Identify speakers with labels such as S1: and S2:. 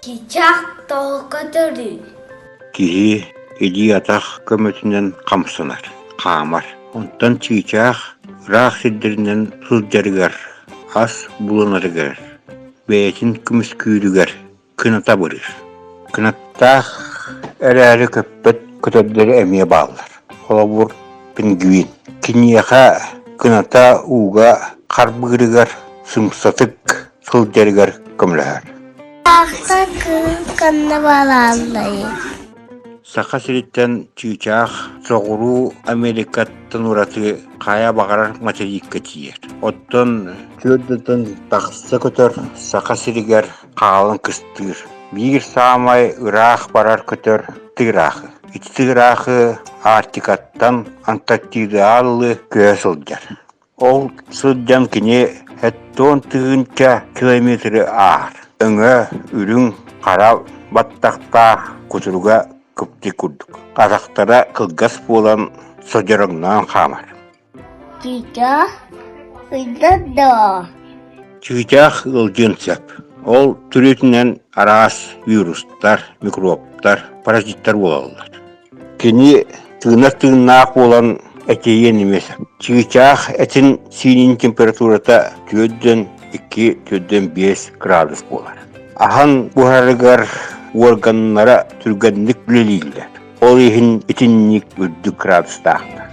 S1: Çiçek doğru.
S2: Киһи эдии атах көмөтүнен камсынар, камар. Онтан чыычаах ыраах сиддеринен сылдьарыгар, ас буланарыгар, бэйэтин күмүскүүрүгар, кыната бырыр. Кынаттаах эрээри көппөт көтөрдөрү эмиэ бааллар. Олобур пингвин. Киниэха кыната ууга карбыгырыгар, сымсатык сылдьарыгар көмөлөһөр.
S1: Aksa kanna balallayı.
S2: Саха сириттен чыычаах соҕуруу Америкаттан ураты кая багарар материкка тиер. Оттон чүөддөн тахса көтөр саха сиригер каалын кыстыыр. Бир саамай ыраах барар көтөр тыыраахы. Ити тыыраахы Арктикаттан Антарктидааллы көө сылдьар. Ол сылдьан кини 10 тыгынча километры аар. Өңө үрүң кара баттакта кутуруга көптү курдук. Казактара кылгас болан сожорогнан хамар.
S1: Çiçek uydudu.
S2: Чыычаах ылжын сөп. Ол түрүтүнен араас вирустар, микробтар, паразиттар болалар. Кини тыынар болан этейен эмес. Чыычаах этин синин температурата 2-5 градус болар. Ахан бухарыгар органнара түргенлик билелилер. Ол ихин 2 градустаахтар.